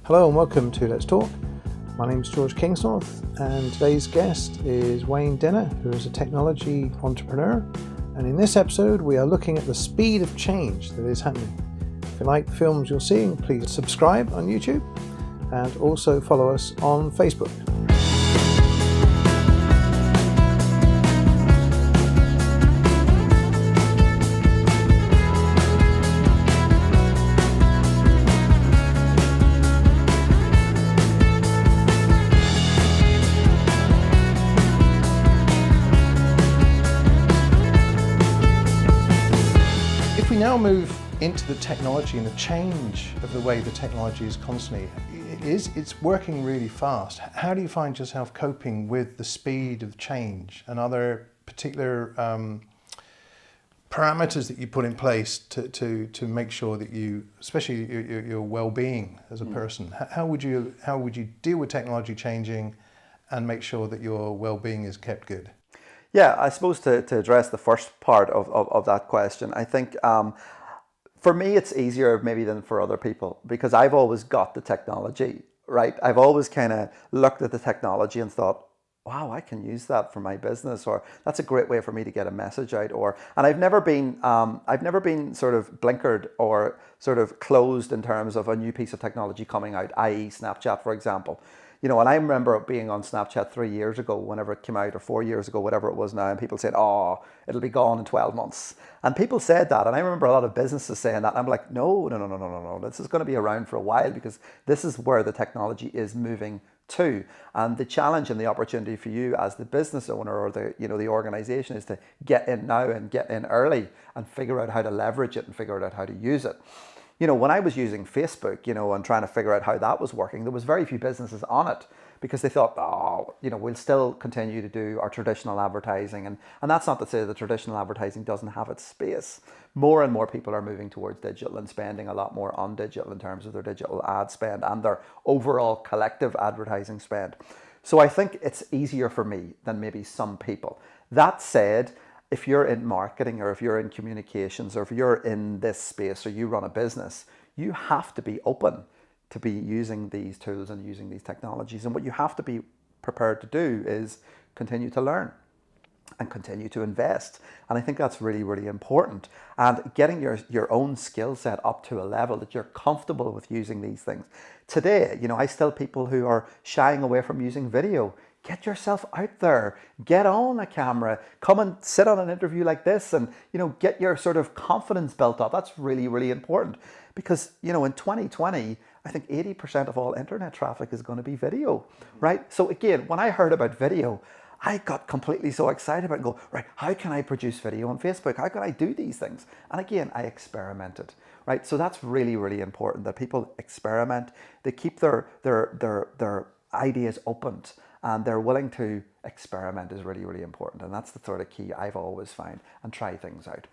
Hello and welcome to Let's Talk. My name is George Kingsnorth and today's guest is WayneDenner, who is a technology entrepreneur. And in this episode, we are looking at the speed of change that is happening. If you like the films you're seeing, please subscribe on YouTube and also follow us on Facebook. If we now move into the technology and the change of the way the technology is constantly, it's working really fast. How do you find yourself coping with the speed of change, and are there particular parameters that you put in place to make sure that you, especially your well-being as a person, how would you deal with technology changing and make sure that your well-being is kept good? Yeah, I suppose to address the first part of that question, I think for me it's easier maybe than for other people because I've always got the technology, right? I've always kind of looked at the technology and thought, wow, I can use that for my business, or that's a great way for me to get a message out, and I've never been sort of blinkered or sort of closed in terms of a new piece of technology coming out, i.e. Snapchat, for example. You know, and I remember being on Snapchat 3 years ago, whenever it came out, or 4 years ago, whatever it was now, and people said, oh, it'll be gone in 12 months. And people said that, and I remember a lot of businesses saying that. And I'm like, no. This is going to be around for a while because this is where the technology is moving to. And the challenge and the opportunity for you as the business owner or the organization is to get in now and get in early and figure out how to leverage it and figure out how to use it. You know, when I was using Facebook, and trying to figure out how that was working, there was very few businesses on it because they thought, we'll still continue to do our traditional advertising. And that's not to say that traditional advertising doesn't have its space. More and more people are moving towards digital and spending a lot more on digital in terms of their digital ad spend and their overall collective advertising spend. So I think it's easier for me than maybe some people. That said, if you're in marketing or if you're in communications or if you're in this space or you run a business, you have to be open to be using these tools and using these technologies. And what you have to be prepared to do is continue to learn and continue to invest. And I think that's really, really important. And getting your own skill set up to a level that you're comfortable with using these things. Today, I still people who are shying away from using video. Get yourself out there, get on a camera, come and sit on an interview like this and, get your sort of confidence built up. That's really, really important because, in 2020, I think 80% of all internet traffic is going to be video, right? So again, when I heard about video, I got completely so excited about it and go, right, how can I produce video on Facebook? How can I do these things? And again, I experimented, right? So that's really, really important that people experiment. They keep their ideas open. And they're willing to experiment is really, really important. And that's the sort of key I've always found, and try things out.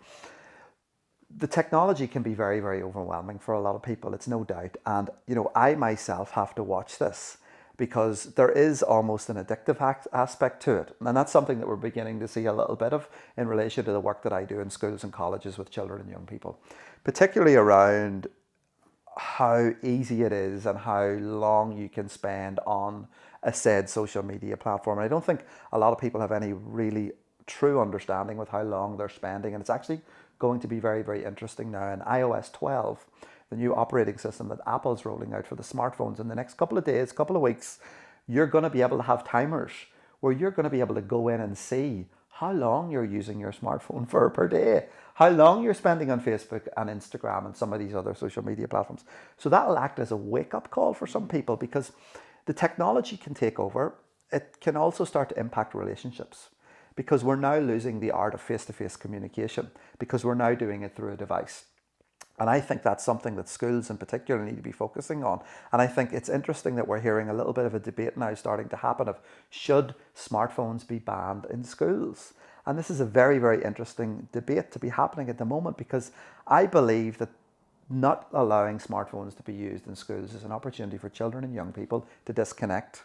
The technology can be very, very overwhelming for a lot of people, it's no doubt. And, I myself have to watch this because there is almost an addictive aspect to it. And that's something that we're beginning to see a little bit of in relation to the work that I do in schools and colleges with children and young people, particularly around how easy it is and how long you can spend on a said social media platform. And I don't think a lot of people have any really true understanding with how long they're spending. And it's actually going to be very, very interesting now in iOS 12, the new operating system that Apple's rolling out for the smartphones in the next couple of days, couple of weeks. You're going to be able to have timers where you're going to be able to go in and see how long you're using your smartphone for per day, how long you're spending on Facebook and Instagram and some of these other social media platforms. So that'll act as a wake-up call for some people because the technology can take over. It can also start to impact relationships because we're now losing the art of face-to-face communication because we're now doing it through a device. And I think that's something that schools in particular need to be focusing on. And I think it's interesting that we're hearing a little bit of a debate now starting to happen of should smartphones be banned in schools? And this is a very, very interesting debate to be happening at the moment because I believe that not allowing smartphones to be used in schools is an opportunity for children and young people to disconnect,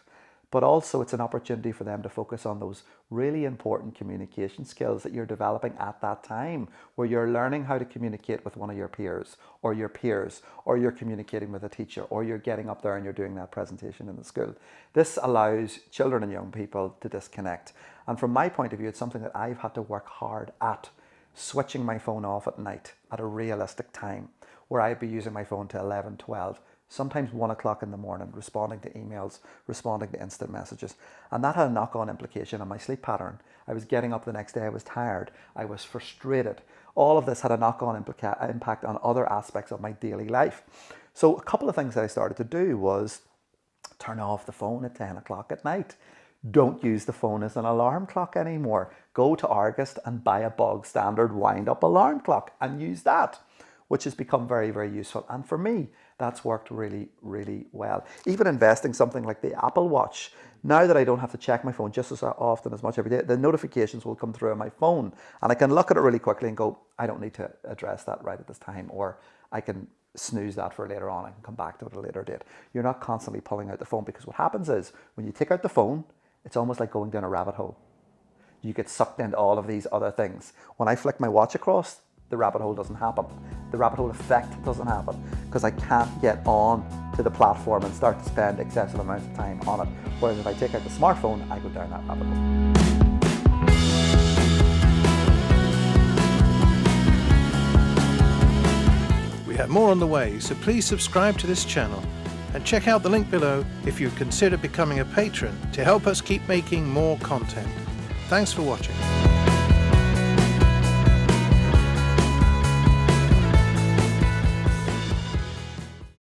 but also it's an opportunity for them to focus on those really important communication skills that you're developing at that time, where you're learning how to communicate with one of your peers, or you're communicating with a teacher, or you're getting up there and you're doing that presentation in the school. This allows children and young people to disconnect. And from my point of view, it's something that I've had to work hard at, switching my phone off at night at a realistic time, where I'd be using my phone till 11, 12, sometimes 1 o'clock in the morning, responding to emails, responding to instant messages. And that had a knock-on implication on my sleep pattern. I was getting up the next day, I was tired, I was frustrated. All of this had a knock-on impact on other aspects of my daily life. So a couple of things that I started to do was turn off the phone at 10 o'clock at night. Don't use the phone as an alarm clock anymore. Go to Argos and buy a bog standard wind-up alarm clock and use that, which has become very, very useful. And for me, that's worked really, really well. Even investing something like the Apple Watch, now that I don't have to check my phone just as often, as much every day, the notifications will come through on my phone and I can look at it really quickly and go, I don't need to address that right at this time, or I can snooze that for later on. I can come back to it at a later date. You're not constantly pulling out the phone, because what happens is when you take out the phone, it's almost like going down a rabbit hole. You get sucked into all of these other things. When I flick my watch across, the rabbit hole doesn't happen. The rabbit hole effect doesn't happen, because I can't get on to the platform and start to spend excessive amounts of time on it. Whereas if I take out the smartphone, I go down that rabbit hole. We have more on the way, so please subscribe to this channel and check out the link below if you consider becoming a patron to help us keep making more content. Thanks for watching.